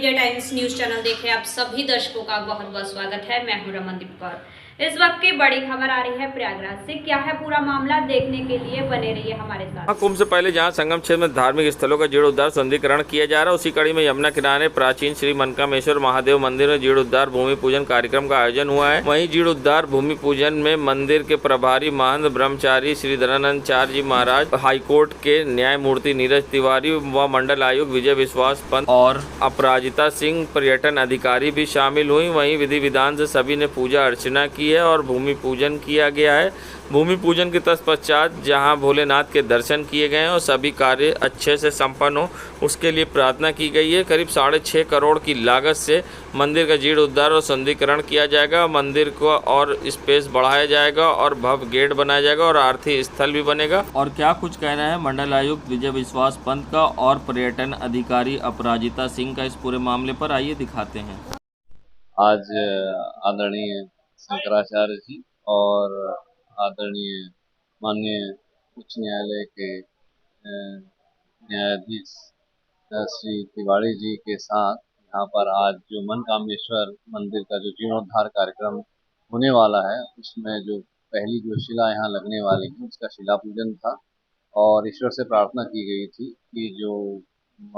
विजय times news channel देख रहे आप सभी दर्शकों का बहुत बहुत स्वागत है। मैं हूं रमनदीप कौर। इस वक्त की बड़ी खबर आ रही है प्रयागराज से। क्या है पूरा मामला, देखने के लिए बने रहिए हमारे साथ। कुंभ से पहले जहां संगम क्षेत्र में धार्मिक स्थलों का जीर्णोद्धार सुंदरीकरण किया जा रहा है, उसी कड़ी में यमुना किनारे प्राचीन श्री मनकामेश्वर महादेव मंदिर में जीर्णोद्धार भूमि पूजन कार्यक्रम का आयोजन हुआ है। वहीं जीर्णोद्धार भूमि पूजन में मंदिर के प्रभारी महंत ब्रह्मचारी श्री धनानंदचार्य जी महाराज, हाईकोर्ट के न्यायमूर्ति नीरज तिवारी व मंडल आयुक्त विजय विश्वास पंत और अपराजिता सिंह पर्यटन अधिकारी भी शामिल हुई। वहीं विधि विधान से सभी ने पूजा अर्चना की है और भूमि पूजन किया गया है। भूमि पूजन के तत्पश्चात जहां भोलेनाथ के दर्शन किए गए और सभी कार्य अच्छे से संपन्न हो, उसके लिए प्रार्थना की गई है। करीब 6.5 करोड़ की लागत से मंदिर का जीर्णोद्धार और सुंदरीकरण किया जाएगा। मंदिर को और स्पेस बढ़ाया जाएगा और भव्य गेट बनाया जाएगा और आरती स्थल भी बनेगा। और क्या कुछ कहना है मंडल आयुक्त विजय विश्वास पंत का और पर्यटन अधिकारी अपराजिता सिंह का इस पूरे मामले पर, आइए दिखाते हैं। आज आदरणीय शंकराचार्य जी और आदरणीय माननीय उच्च न्यायालय के न्यायाधीश श्री तिवारी जी के साथ यहाँ पर आज जो मनकामेश्वर मंदिर का जो जीर्णोद्धार कार्यक्रम होने वाला है, उसमें जो पहली जो शिला यहाँ लगने वाली है उसका शिला पूजन था और ईश्वर से प्रार्थना की गई थी कि जो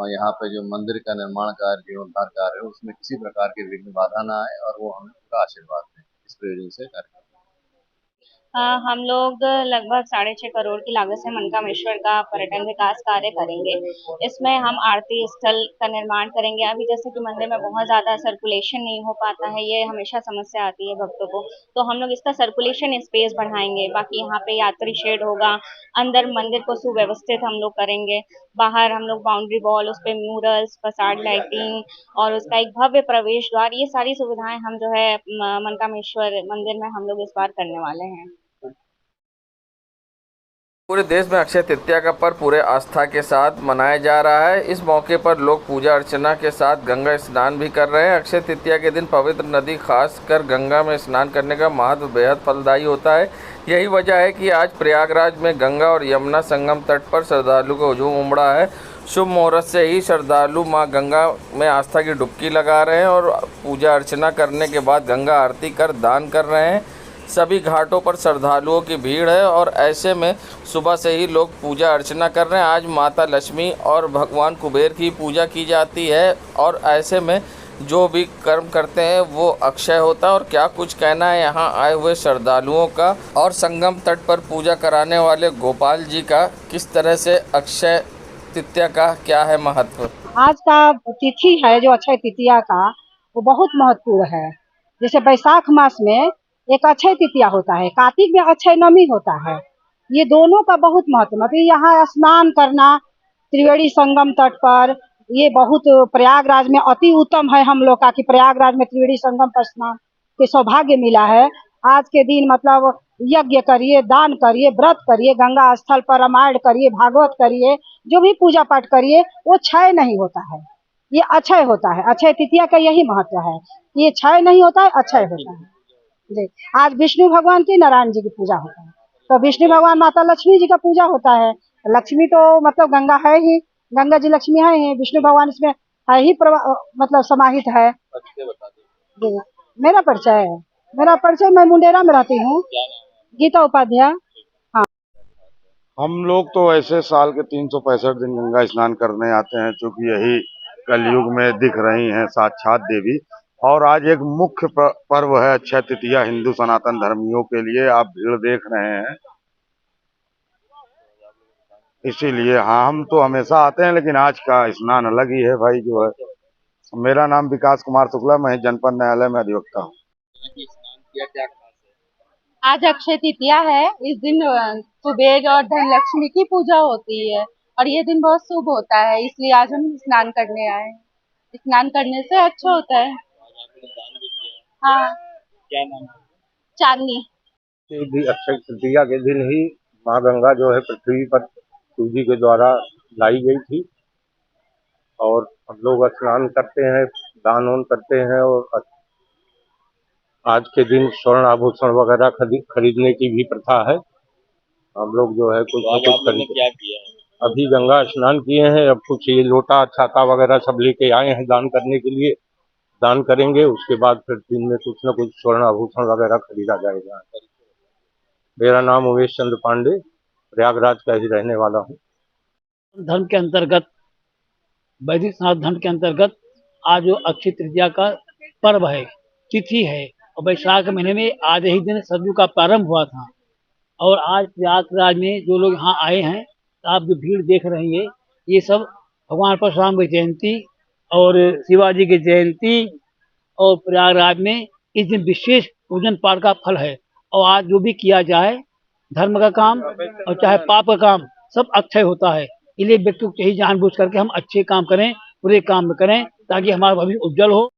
यहाँ पे जो मंदिर का निर्माण कार्य, जीर्णोद्धार कार्य है, उसमें किसी प्रकार की विघ्न बाधा ना आए और वो हमें पूरा आशीर्वाद दें। इस प्रयोजन से कार्यक्रम हम लोग लगभग 6.5 करोड़ की लागत से मनकामेश्वर का पर्यटन विकास कार्य करेंगे। इसमें हम आरती स्थल का निर्माण करेंगे। अभी जैसे कि मंदिर में बहुत ज़्यादा सर्कुलेशन नहीं हो पाता है, ये हमेशा समस्या आती है भक्तों को, तो हम लोग इसका सर्कुलेशन स्पेस बढ़ाएंगे। बाकी यहाँ पे यात्री शेड होगा, अंदर मंदिर को सुव्यवस्थित हम लोग करेंगे। बाहर हम लोग बाउंड्री वॉल, उस पे म्यूरल्स, फसाड लाइटिंग और उसका एक भव्य प्रवेश द्वार, ये सारी सुविधाएं हम जो है मनकामेश्वर मंदिर में हम लोग इस बार करने वाले हैं। पूरे देश में अक्षय तृतीया का पर्व पूरे आस्था के साथ मनाया जा रहा है। इस मौके पर लोग पूजा अर्चना के साथ गंगा स्नान भी कर रहे हैं। अक्षय तृतीया के दिन पवित्र नदी खासकर गंगा में स्नान करने का महत्व बेहद फलदायी होता है। यही वजह है कि आज प्रयागराज में गंगा और यमुना संगम तट पर श्रद्धालु का हुजूम उमड़ा है। शुभ मुहूर्त से ही श्रद्धालु मां गंगा में आस्था की डुबकी लगा रहे हैं और पूजा अर्चना करने के बाद गंगा आरती कर दान कर रहे हैं। सभी घाटों पर श्रद्धालुओं की भीड़ है और ऐसे में सुबह से ही लोग पूजा अर्चना कर रहे हैं। आज माता लक्ष्मी और भगवान कुबेर की पूजा की जाती है और ऐसे में जो भी कर्म करते हैं वो अक्षय होता है। और क्या कुछ कहना है यहाँ आए हुए श्रद्धालुओं का और संगम तट पर पूजा कराने वाले गोपाल जी का, किस तरह से अक्षय तृतीया का क्या है महत्व। आज का तिथि है जो अक्षय तृतीया का, वो बहुत महत्वपूर्ण है। जैसे बैसाख मास में एक अक्षय तृतीया होता है, कार्तिक में अक्षय नवमी होता है। ये दोनों का बहुत महत्व, मतलब यहाँ स्नान करना त्रिवेणी संगम तट पर, ये बहुत प्रयागराज में अति उत्तम है हम लोग का कि प्रयागराज में त्रिवेणी संगम पर स्नान के सौभाग्य मिला है। आज के दिन मतलब यज्ञ करिए, दान करिए, व्रत करिए, गंगा स्थल पर रामायण करिए, भागवत करिए, जो भी पूजा पाठ करिए, वो क्षय नहीं होता है, ये अक्षय होता है। अक्षय तृतीया का यही महत्व है, ये क्षय नहीं होता है, अक्षय होता है जी। आज विष्णु भगवान की, नारायण जी की पूजा होता है, तो विष्णु भगवान माता लक्ष्मी जी का पूजा होता है। लक्ष्मी तो मतलब गंगा है ही, गंगा जी लक्ष्मी है ही, विष्णु भगवान इसमें है ही मतलब समाहित है जी। मेरा परिचय मैं मुंडेरा में रहती हूँ, गीता उपाध्याय। हाँ, हम लोग तो ऐसे साल के 365 दिन गंगा स्नान करने आते हैं, क्योंकि यही कलयुग में दिख रही हैं साक्षात देवी। और आज एक मुख्य पर्व है अक्षय तृतीया, हिंदू सनातन धर्मियों के लिए। आप भीड़ देख रहे हैं, इसीलिए हाँ, हम तो हमेशा आते हैं, लेकिन आज का स्नान अलग ही है भाई जो है। मेरा नाम विकास कुमार शुक्ला, मैं जनपद न्यायालय में अधिवक्ता हूँ। आज अक्षय तृतीया है। इस दिन कुबेर और धन लक्ष्मी की पूजा होती है और ये दिन बहुत शुभ होता है, इसलिए आज हम स्नान करने आए। स्नान करने से अच्छा होता है। हाँ, क्या नाम है? चांदनी। अक्षय तृतीया के दिन ही माँ गंगा जो है पृथ्वी पर शिव जी के द्वारा लाई गई थी और हम लोग स्नान करते हैं, दान वान करते हैं और आज के दिन स्वर्ण आभूषण वगैरह खरीदने की भी प्रथा है। हम लोग जो है कुछ न कुछ क्या किया है? अभी गंगा स्नान किए हैं, अब कुछ ये लोटा छाता वगैरह सब लेके आए हैं दान करने के लिए। दान करेंगे, उसके बाद फिर दिन में कुछ न कुछ स्वर्ण आभूषण वगैरह खरीदा जाएगा। मेरा नाम उमेश चंद्र पांडे, प्रयागराज का ही रहने वाला हूँ। धर्म के अंतर्गत, वैदिक सनातन धर्म के अंतर्गत आज जो अक्षय तृतीया का पर्व है, तिथि है, और वैशाख महीने में आज ही दिन सतयुग का प्रारंभ हुआ था। और आज प्रयागराज में जो लोग यहाँ आए हैं, आप जो भीड़ देख रहे हैं, ये सब भगवान परशुराम की जयंती और शिवाजी की जयंती और प्रयागराज में इस दिन विशेष पूजन पाठ का फल है। और आज जो भी किया जाए, धर्म का काम और चाहे पाप का काम, सब अक्षय होता है। इसलिए व्यक्ति को चाहिए जानबूझ करके हम अच्छे काम करें, बुरे काम करें, ताकि हमारा भविष्य उज्जवल हो।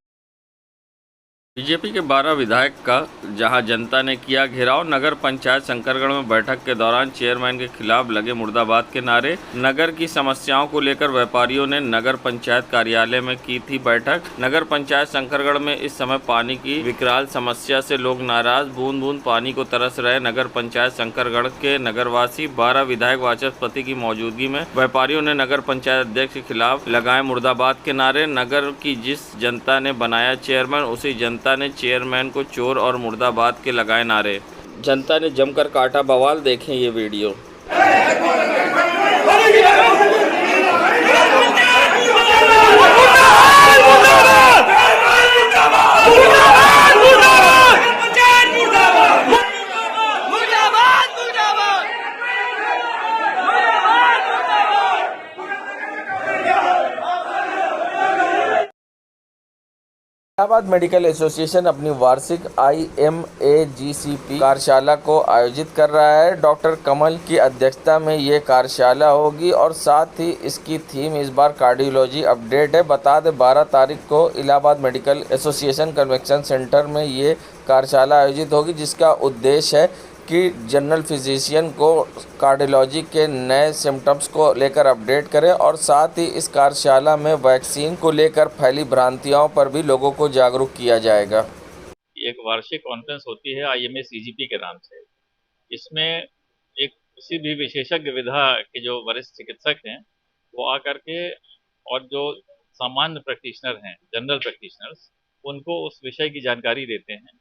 बीजेपी के 12 विधायक का जहां जनता ने किया घेराव। नगर पंचायत शंकरगढ़ में बैठक के दौरान चेयरमैन के खिलाफ लगे मुर्दाबाद के नारे। नगर की समस्याओं को लेकर व्यापारियों ने नगर पंचायत कार्यालय में की थी बैठक। नगर पंचायत शंकरगढ़ में इस समय पानी की विकराल समस्या से लोग नाराज, बूंद बूंद पानी को तरस रहे। नगर पंचायत शंकरगढ़ के नगरवासी 12 विधायक वाचस्पति की मौजूदगी में व्यापारियों ने नगर पंचायत अध्यक्ष के खिलाफ लगाए मुर्दाबाद के नारे। नगर की जिस जनता ने बनाया चेयरमैन, उसी जनता ने चेयरमैन को चोर और मुर्दाबाद के लगाए नारे। जनता ने जमकर काटा बवाल, देखें ये वीडियो। इलाहाबाद मेडिकल एसोसिएशन अपनी वार्षिक IMAGCP कार्यशाला को आयोजित कर रहा है। डॉक्टर कमल की अध्यक्षता में ये कार्यशाला होगी और साथ ही इसकी थीम इस बार कार्डियोलॉजी अपडेट है। बता दें 12 तारीख को Allahabad medical association convention centre में ये कार्यशाला आयोजित होगी, जिसका उद्देश्य है कि जनरल फिजिशियन को कार्डियोलॉजी के नए सिम्टम्स को लेकर अपडेट करें और साथ ही इस कार्यशाला में वैक्सीन को लेकर फैली भ्रांतियों पर भी लोगों को जागरूक किया जाएगा। एक वार्षिक कॉन्फ्रेंस होती है IMACGP के नाम से। इसमें एक किसी भी विशेषज्ञ विधा के जो वरिष्ठ चिकित्सक हैं वो आकर के और जो सामान्य प्रैक्टिशनर हैं, जनरल प्रैक्टिशनर्स, उनको उस विषय की जानकारी देते हैं,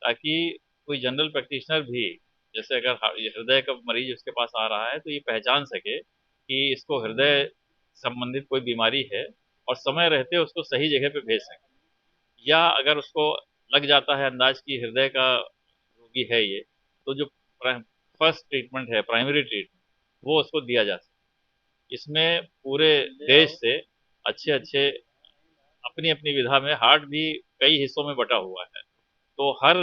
ताकि कोई जनरल प्रैक्टिशनर भी, जैसे अगर हृदय का मरीज उसके पास आ रहा है, तो ये पहचान सके कि इसको हृदय संबंधित कोई बीमारी है और समय रहते उसको सही जगह पे भेज सके। या अगर उसको लग जाता है अंदाज कि हृदय का रोगी है ये, तो जो फर्स्ट ट्रीटमेंट है, प्राइमरी ट्रीटमेंट, वो उसको दिया जा सके। इसमें पूरे देश से अच्छे अच्छे अपनी अपनी विधा में, हार्ट भी कई हिस्सों में बटा हुआ है, तो हर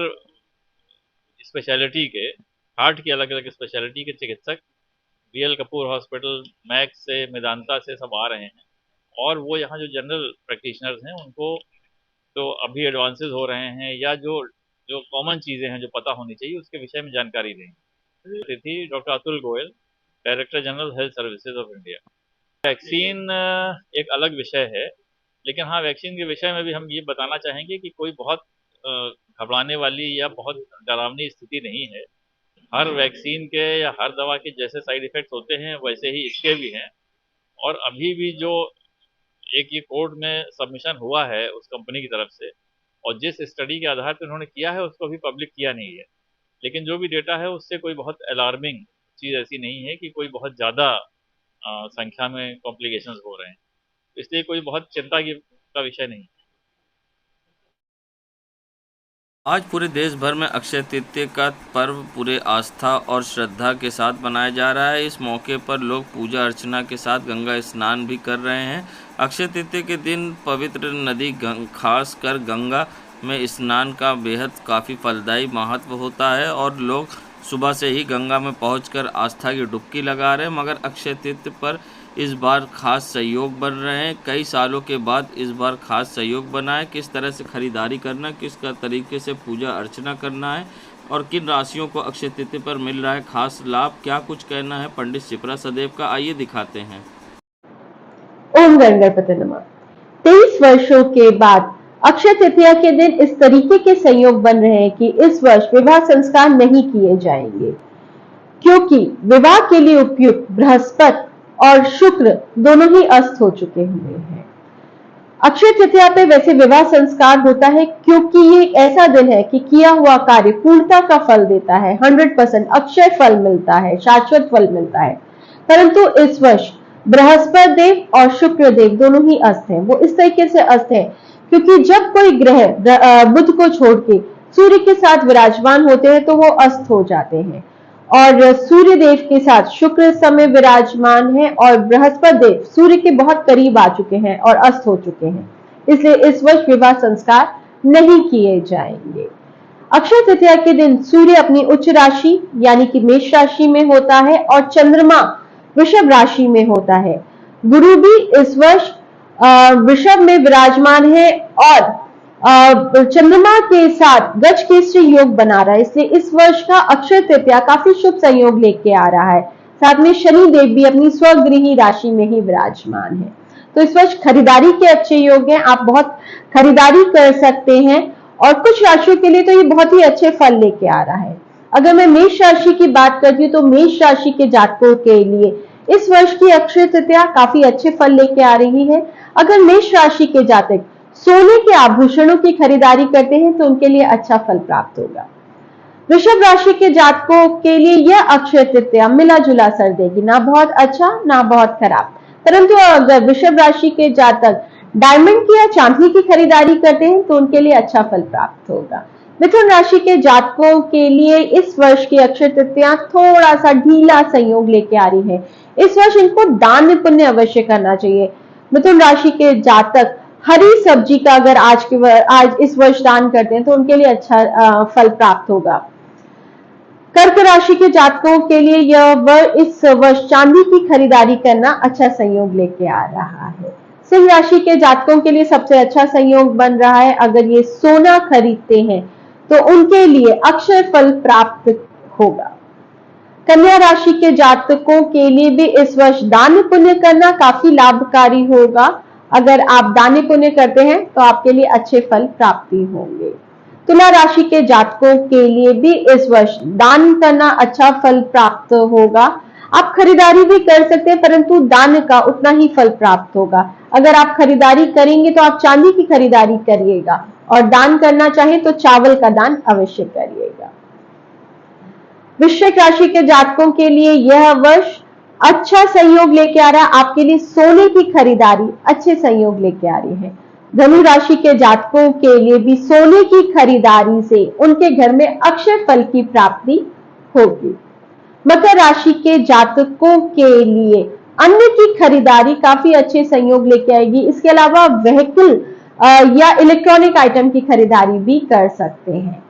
स्पेशलिटी के, हार्ट की अलग अलग स्पेशलिटी के चिकित्सक BL कपूर हॉस्पिटल, मैक्स से, मेदांता से सब आ रहे हैं। और वो यहाँ जो जनरल प्रैक्टिशनर्स हैं उनको तो अभी एडवांसेस हो रहे हैं या जो कॉमन चीज़ें हैं जो पता होनी चाहिए उसके विषय में जानकारी देंगे। थी doctor Atul Goyal, director general health services of India. Vaccine एक अलग विषय है, लेकिन हाँ, वैक्सीन के विषय में भी हम ये बताना चाहेंगे कि कोई बहुत घबराने वाली या बहुत डरावनी स्थिति नहीं है। हर वैक्सीन के या हर दवा के जैसे साइड इफ़ेक्ट्स होते हैं वैसे ही इसके भी हैं। और अभी भी जो एक ये कोर्ट में सबमिशन हुआ है उस कंपनी की तरफ से, और जिस स्टडी के आधार पर उन्होंने किया है उसको अभी पब्लिक किया नहीं है, लेकिन जो भी डेटा है उससे कोई बहुत अलार्मिंग चीज़ ऐसी नहीं है कि कोई बहुत ज़्यादा संख्या में कॉम्प्लिकेशंस हो रहे हैं, इसलिए कोई बहुत चिंता का विषय नहीं। आज पूरे देश भर में अक्षय तृतीया का पर्व पूरे आस्था और श्रद्धा के साथ मनाया जा रहा है। इस मौके पर लोग पूजा अर्चना के साथ गंगा स्नान भी कर रहे हैं। अक्षय तृतीया के दिन पवित्र नदी खासकर गंगा में स्नान का बेहद काफ़ी फलदायी महत्व होता है और लोग सुबह से ही गंगा में पहुंचकर आस्था की डुबकी लगा रहे हैं। मगर अक्षय तृतीया पर इस बार खास सहयोग बन रहे हैं। कई सालों के बाद इस बार खास सहयोग बना है। किस तरह से खरीदारी करना, किस तरीके से पूजा अर्चना करना है और किन राशियों को अक्षय तृतीया पर मिल रहा है खास लाभ, क्या कुछ कहना है पंडित शिप्रा सदेव का, आइए दिखाते हैं। ओम गणपति नमः। 23 वर्षों के बाद अक्षय तृतीया के दिन इस तरीके के संयोग बन रहे हैं कि इस वर्ष विवाह संस्कार नहीं किए जाएंगे, क्योंकि विवाह के लिए उपयुक्त बृहस्पति और शुक्र दोनों ही अस्त हो चुके हुए हैं। अक्षय तृतीया पे वैसे विवाह संस्कार होता है क्योंकि ये एक ऐसा दिन है कि किया हुआ कार्य पूर्णता का फल देता है, 100% अक्षय फल मिलता है, शाश्वत फल मिलता है। परंतु इस वर्ष बृहस्पति देव और शुक्र देव दोनों ही अस्त हैं। वो इस तरीके से अस्त है क्योंकि जब कोई ग्रह बुध को छोड़ के सूर्य के साथ विराजमान होते हैं तो वो अस्त हो जाते हैं, और सूर्य देव के साथ शुक्र समय विराजमान है और बृहस्पति देव सूर्य के बहुत करीब आ चुके हैं और अस्त हो चुके हैं। इसलिए इस वर्ष विवाह संस्कार नहीं किए जाएंगे। अक्षय तृतीया के दिन सूर्य अपनी उच्च राशि यानी कि मेष राशि में होता है और चंद्रमा वृषभ राशि में होता है। गुरु भी इस वर्ष वृषभ में विराजमान है और चंद्रमा के साथ गज केसरी योग बना रहा है। इसलिए इस वर्ष का अक्षय तृतीया काफी शुभ संयोग लेके आ रहा है। साथ में शनि देव भी अपनी स्वगृही राशि में ही विराजमान है। तो इस वर्ष खरीदारी के अच्छे योग हैं, आप बहुत खरीदारी कर सकते हैं और कुछ राशियों के लिए तो ये बहुत ही अच्छे फल लेके आ रहा है। अगर मैं मेष राशि की बात करती हूँ तो मेष राशि के जातकों के लिए इस वर्ष की अक्षय तृतीया काफी अच्छे फल लेके आ रही है। अगर मेष राशि के जातक सोने के आभूषणों की खरीदारी करते हैं तो उनके लिए अच्छा फल प्राप्त होगा। वृषभ राशि के जातकों के लिए यह अक्षय तृतीया मिला जुला असर देगी, ना बहुत अच्छा ना बहुत खराब। परंतु अगर वृषभ राशि के जातक डायमंड की या चांदी की खरीदारी करते हैं तो उनके लिए अच्छा फल प्राप्त होगा। मिथुन राशि के जातकों के लिए इस वर्ष की अक्षय तृतीया थोड़ा सा ढीला संयोग लेके आ रही है। इस वर्ष इनको दान पुण्य अवश्य करना चाहिए। मिथुन राशि के जातक हरी सब्जी का अगर आज इस वर्ष दान करते हैं तो उनके लिए अच्छा फल प्राप्त होगा। कर्क राशि के जातकों के लिए इस वर्ष चांदी की खरीदारी करना अच्छा संयोग लेके आ रहा है। सिंह राशि के जातकों के लिए सबसे अच्छा संयोग बन रहा है। अगर ये सोना खरीदते हैं तो उनके लिए अक्षय फल प्राप्त होगा। कन्या राशि के जातकों के लिए भी इस वर्ष दान पुण्य करना काफी लाभकारी होगा। अगर आप दान पुण्य करते हैं तो आपके लिए अच्छे फल प्राप्ति होंगे। तुला राशि के जातकों के लिए भी इस वर्ष दान करना अच्छा फल प्राप्त होगा। आप खरीदारी भी कर सकते हैं परंतु दान का उतना ही फल प्राप्त होगा। अगर आप खरीदारी करेंगे तो आप चांदी की खरीदारी करिएगा और दान करना चाहें तो चावल का दान अवश्य करिएगा। वृश्चिक राशि के जातकों के लिए यह वर्ष अच्छा संयोग लेके आ रहा है। आपके लिए सोने की खरीदारी अच्छे संयोग लेके आ रही है। धनु राशि के जातकों के लिए भी सोने की खरीदारी से उनके घर में अक्षय फल की प्राप्ति होगी। मकर राशि के जातकों के लिए अन्न की खरीदारी काफी अच्छे संयोग लेके आएगी। इसके अलावा व्हीकल या इलेक्ट्रॉनिक आइटम की खरीदारी भी कर सकते हैं।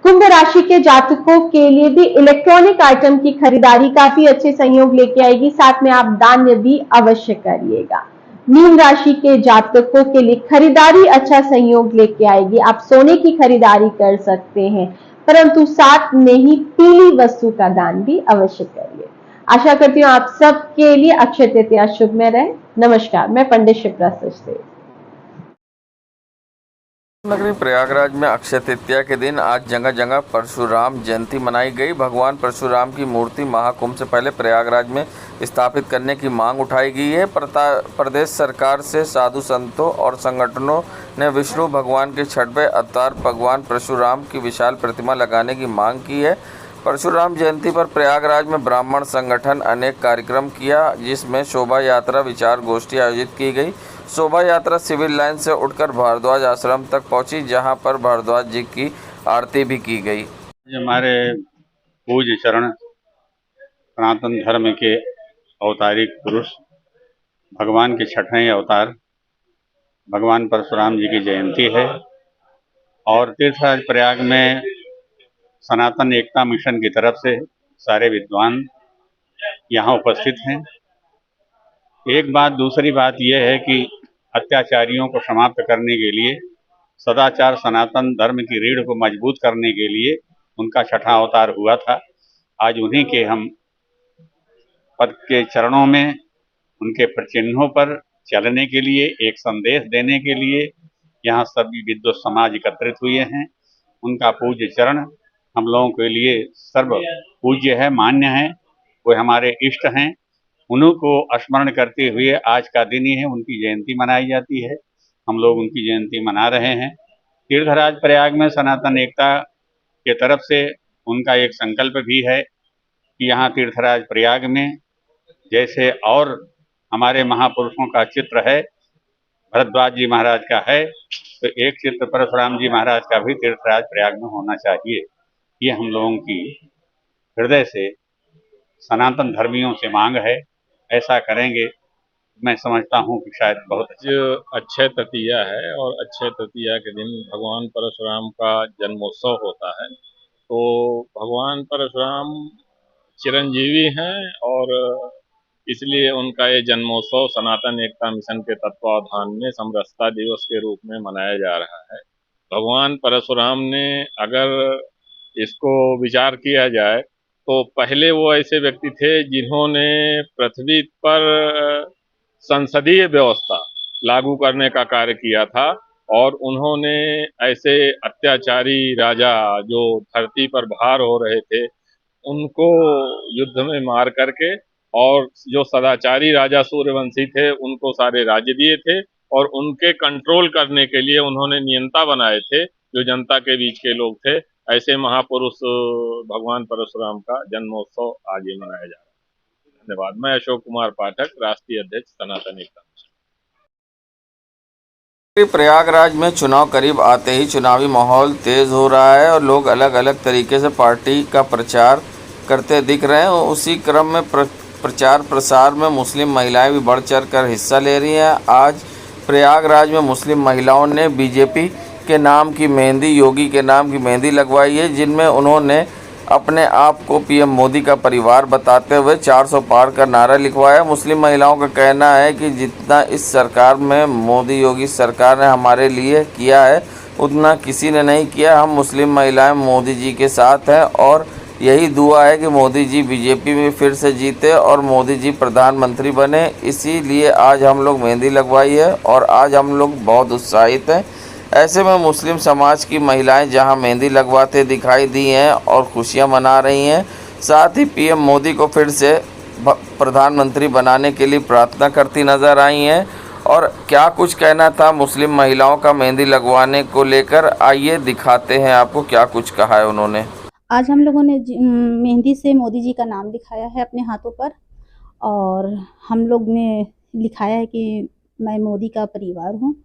कुंभ राशि के जातकों के लिए भी इलेक्ट्रॉनिक आइटम की खरीदारी काफी अच्छे संयोग लेके आएगी। साथ में आप दान भी अवश्य करिएगा। मीन राशि के जातकों के लिए खरीदारी अच्छा संयोग लेके आएगी। आप सोने की खरीदारी कर सकते हैं परंतु साथ में ही पीली वस्तु का दान भी अवश्य करिए। आशा करती हूँ आप सबके लिए अक्षय तृतीया शुभ में रहे। नमस्कार, मैं पंडित शिप्रा सचदेव। नगरी प्रयागराज में अक्षय तृतीया के दिन आज जगह जगह परशुराम जयंती मनाई गई। भगवान परशुराम की मूर्ति महाकुंभ से पहले प्रयागराज में स्थापित करने की मांग उठाई गई है। प्रदेश सरकार से साधु संतों और संगठनों ने विष्णु भगवान के 6वें अवतार भगवान परशुराम की विशाल प्रतिमा लगाने की मांग की है। परशुराम जयंती पर प्रयागराज में ब्राह्मण संगठन अनेक कार्यक्रम किया, जिसमें शोभा यात्रा विचार गोष्ठी आयोजित की गई। शोभा यात्रा सिविल लाइन से उठकर भारद्वाज आश्रम तक पहुंची, जहां पर भारद्वाज जी की आरती भी की गई। हमारे पूज्य चरण सनातन धर्म के अवतारिक पुरुष भगवान के 6वें अवतार भगवान परशुराम जी की जयंती है और तीर्थराज प्रयाग में सनातन एकता मिशन की तरफ से सारे विद्वान यहाँ उपस्थित हैं। एक बात, दूसरी बात यह है कि अत्याचारियों को समाप्त करने के लिए, सदाचार सनातन धर्म की रीढ़ को मजबूत करने के लिए उनका 6वां अवतार हुआ था। आज उन्हीं के हम पद के चरणों में, उनके प्रचिन्हों पर चलने के लिए, एक संदेश देने के लिए यहाँ सभी विद्वत समाज एकत्रित हुए हैं। उनका पूज्य चरण हम लोगों के लिए सर्व पूज्य है, मान्य है। वे हमारे इष्ट हैं उन्हीं को स्मरण करते हुए आज का दिन ही है उनकी जयंती मनाई जाती है। हम लोग उनकी जयंती मना रहे हैं। तीर्थराज प्रयाग में सनातन एकता के तरफ से उनका एक संकल्प भी है कि यहाँ तीर्थराज प्रयाग में जैसे और हमारे महापुरुषों का चित्र है, भरद्वाज जी महाराज का है, तो एक चित्र परशुराम जी महाराज का भी तीर्थराज प्रयाग में होना चाहिए। ये हम लोगों की हृदय से सनातन धर्मियों से मांग है। ऐसा करेंगे मैं समझता हूँ कि शायद बहुत अक्षय तृतीया है और अक्षय तृतीया के दिन भगवान परशुराम का जन्मोत्सव होता है। तो भगवान परशुराम चिरंजीवी हैं और इसलिए उनका ये जन्मोत्सव सनातन एकता मिशन के तत्वावधान में समरसता दिवस के रूप में मनाया जा रहा है। भगवान परशुराम ने अगर इसको विचार किया जाए तो पहले वो ऐसे व्यक्ति थे जिन्होंने पृथ्वी पर संसदीय व्यवस्था लागू करने का कार्य किया था और उन्होंने ऐसे अत्याचारी राजा जो धरती पर भार हो रहे थे उनको युद्ध में मार करके और जो सदाचारी राजा सूर्यवंशी थे उनको सारे राज्य दिए थे और उनके कंट्रोल करने के लिए उन्होंने नियंता बनाए थे जो जनता के बीच के लोग थे। ऐसे महापुरुष भगवान परशुराम का जन्मोत्सव आज ही मनाया जा रहा है। धन्यवाद। मैं अशोक कुमार पाठक, राष्ट्रीय अध्यक्ष सनातन एकता मिशन। प्रयागराज में चुनाव करीब आते ही चुनावी माहौल तेज हो रहा है और लोग अलग अलग तरीके से पार्टी का प्रचार करते दिख रहे हैं। उसी क्रम में प्रचार प्रसार में मुस्लिम महिलाएं भी बढ़ चढ़ कर हिस्सा ले रही हैं। आज प्रयागराज में मुस्लिम महिलाओं ने बीजेपी के नाम की मेहंदी, योगी के नाम की मेहंदी लगवाई है, जिनमें उन्होंने अपने आप को पीएम मोदी का परिवार बताते हुए 400 पार का नारा लिखवाया। मुस्लिम महिलाओं का कहना है कि जितना इस सरकार में मोदी योगी सरकार ने हमारे लिए किया है उतना किसी ने नहीं किया। हम मुस्लिम महिलाएं मोदी जी के साथ हैं और यही दुआ है कि मोदी जी बीजेपी में फिर से जीते और मोदी जी प्रधानमंत्री बने। इसीलिए आज हम लोग मेहंदी लगवाई है और आज हम लोग बहुत उत्साहित हैं। ऐसे में मुस्लिम समाज की महिलाएं जहां मेहंदी लगवाते दिखाई दी हैं और खुशियां मना रही हैं, साथ ही पीएम मोदी को फिर से प्रधानमंत्री बनाने के लिए प्रार्थना करती नजर आई हैं। और क्या कुछ कहना था मुस्लिम महिलाओं का मेहंदी लगवाने को लेकर, आइए दिखाते हैं आपको क्या कुछ कहा है उन्होंने। आज हम लोगों ने मेहंदी से मोदी जी का नाम लिखाया है अपने हाथों पर और हम लोग ने लिखाया है कि मैं मोदी का परिवार हूँ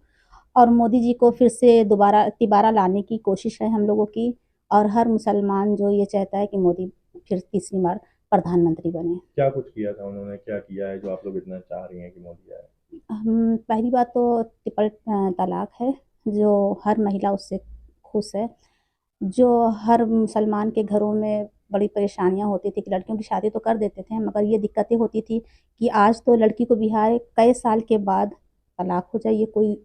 और मोदी जी को फिर से दोबारा लाने की कोशिश है हम लोगों की। और हर मुसलमान जो ये चाहता है कि मोदी फिर तीसरी बार प्रधानमंत्री बने। क्या कुछ किया था उन्होंने, क्या किया है जो आप लोग इतना चाह रही हैं कि मोदी आए? पहली बात तो ट्रिपल तलाक है जो हर महिला उससे खुश है। जो हर मुसलमान के घरों में बड़ी परेशानियां होती थी कि लड़कियों की शादी तो कर देते थे मगर ये दिक्कतें होती थी कि आज तो लड़की को बिहार कई साल के बाद तलाक हो जाए ये कोई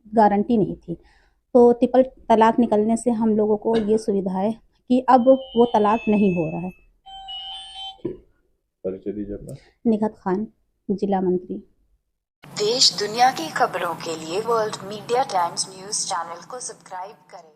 गारंटी नहीं थी। तो ट्रिपल तलाक निकलने से हम लोगों को ये सुविधा है कि अब वो तलाक नहीं हो रहा है। परिचय दीजिए अपना। निगहत खान, जिला मंत्री। देश दुनिया की खबरों के लिए world media times news channel को सब्सक्राइब करें।